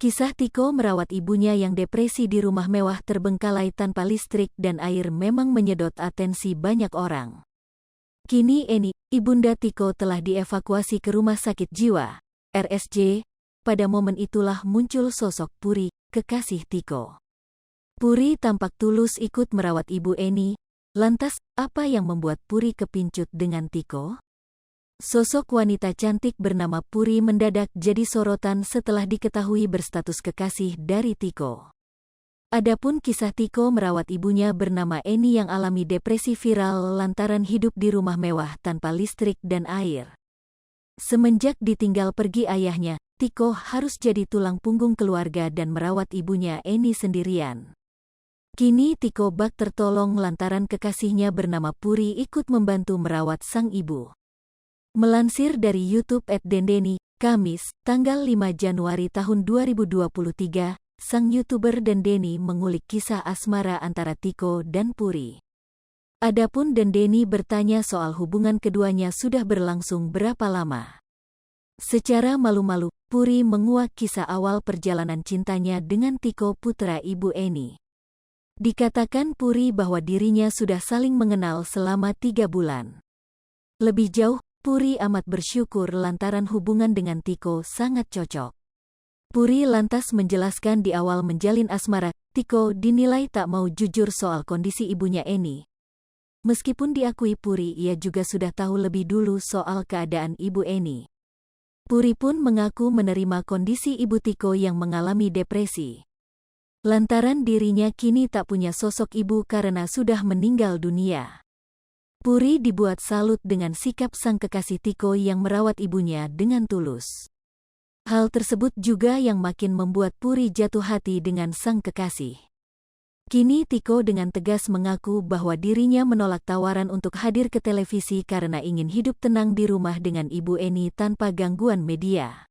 Kisah Tiko merawat ibunya yang depresi di rumah mewah terbengkalai tanpa listrik dan air memang menyedot atensi banyak orang. Kini Eni, ibunda Tiko telah dievakuasi ke rumah sakit jiwa, RSJ. Pada momen itulah muncul sosok Puri, kekasih Tiko. Puri tampak tulus ikut merawat ibu Eni. Lantas, apa yang membuat Puri kepincut dengan Tiko? Sosok wanita cantik bernama Puri mendadak jadi sorotan setelah diketahui berstatus kekasih dari Tiko. Adapun kisah Tiko merawat ibunya bernama Eni yang alami depresi viral lantaran hidup di rumah mewah tanpa listrik dan air. Semenjak ditinggal pergi ayahnya, Tiko harus jadi tulang punggung keluarga dan merawat ibunya Eni sendirian. Kini Tiko bak tertolong lantaran kekasihnya bernama Puri ikut membantu merawat sang ibu. Melansir dari YouTube @dendeni, Kamis, tanggal 5 Januari tahun 2023, sang YouTuber Dendeni mengulik kisah asmara antara Tiko dan Puri. Adapun Dendeni bertanya soal hubungan keduanya sudah berlangsung berapa lama. Secara malu-malu, Puri menguak kisah awal perjalanan cintanya dengan Tiko putra ibu Eni. Dikatakan Puri bahwa dirinya sudah saling mengenal selama 3 bulan. Lebih jauh, Puri amat bersyukur lantaran hubungan dengan Tiko sangat cocok. Puri lantas menjelaskan di awal menjalin asmara, Tiko dinilai tak mau jujur soal kondisi ibunya Eni. Meskipun diakui Puri ia juga sudah tahu lebih dulu soal keadaan ibu Eni. Puri pun mengaku menerima kondisi ibu Tiko yang mengalami depresi. Lantaran dirinya kini tak punya sosok ibu karena sudah meninggal dunia. Puri dibuat salut dengan sikap sang kekasih Tiko yang merawat ibunya dengan tulus. Hal tersebut juga yang makin membuat Puri jatuh hati dengan sang kekasih. Kini Tiko dengan tegas mengaku bahwa dirinya menolak tawaran untuk hadir ke televisi karena ingin hidup tenang di rumah dengan ibu Eni tanpa gangguan media.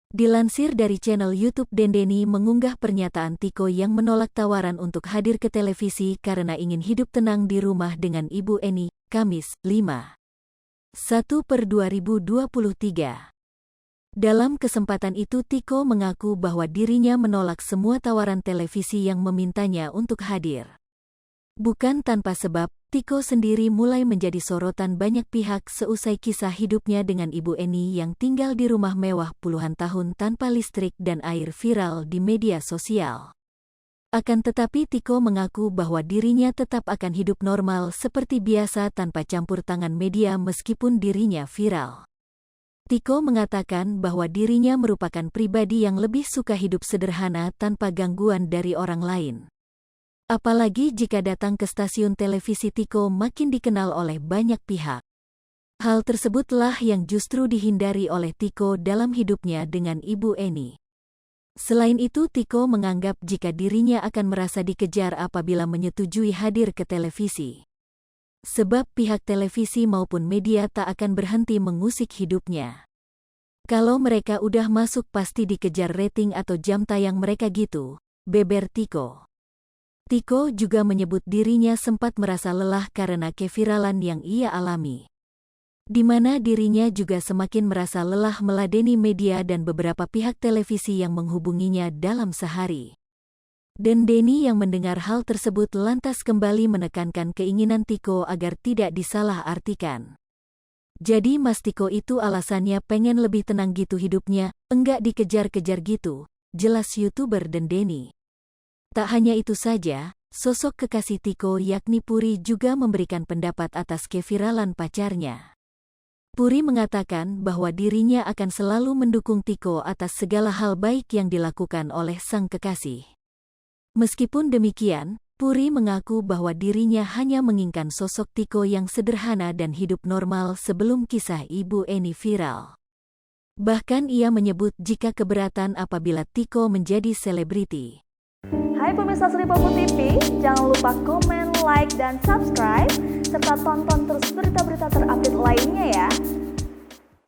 Dilansir dari channel YouTube Dendeni mengunggah pernyataan Tiko yang menolak tawaran untuk hadir ke televisi karena ingin hidup tenang di rumah dengan ibu Eni, Kamis, 5/1/2023. Dalam kesempatan itu Tiko mengaku bahwa dirinya menolak semua tawaran televisi yang memintanya untuk hadir. Bukan tanpa sebab, Tiko sendiri mulai menjadi sorotan banyak pihak seusai kisah hidupnya dengan ibu Eni yang tinggal di rumah mewah puluhan tahun tanpa listrik dan air viral di media sosial. Akan tetapi Tiko mengaku bahwa dirinya tetap akan hidup normal seperti biasa tanpa campur tangan media meskipun dirinya viral. Tiko mengatakan bahwa dirinya merupakan pribadi yang lebih suka hidup sederhana tanpa gangguan dari orang lain. Apalagi jika datang ke stasiun televisi Tiko makin dikenal oleh banyak pihak. Hal tersebutlah yang justru dihindari oleh Tiko dalam hidupnya dengan ibu Eni. Selain itu Tiko menganggap jika dirinya akan merasa dikejar apabila menyetujui hadir ke televisi. Sebab pihak televisi maupun media tak akan berhenti mengusik hidupnya. Kalau mereka udah masuk pasti dikejar rating atau jam tayang mereka gitu, beber Tiko. Tiko juga menyebut dirinya sempat merasa lelah karena keviralan yang ia alami. Di mana dirinya juga semakin merasa lelah meladeni media dan beberapa pihak televisi yang menghubunginya dalam sehari. Dendeni yang mendengar hal tersebut lantas kembali menekankan keinginan Tiko agar tidak disalah-artikan. Jadi Mas Tiko itu alasannya pengen lebih tenang gitu hidupnya, enggak dikejar-kejar gitu, jelas YouTuber Dendeni. Tak hanya itu saja, sosok kekasih Tiko yakni Puri juga memberikan pendapat atas keviralan pacarnya. Puri mengatakan bahwa dirinya akan selalu mendukung Tiko atas segala hal baik yang dilakukan oleh sang kekasih. Meskipun demikian, Puri mengaku bahwa dirinya hanya menginginkan sosok Tiko yang sederhana dan hidup normal sebelum kisah ibu Eni viral. Bahkan ia menyebut jika keberatan apabila Tiko menjadi selebriti. Hai pemirsa Sri Popo TV, jangan lupa komen, like, dan subscribe, serta tonton terus berita-berita terupdate lainnya ya.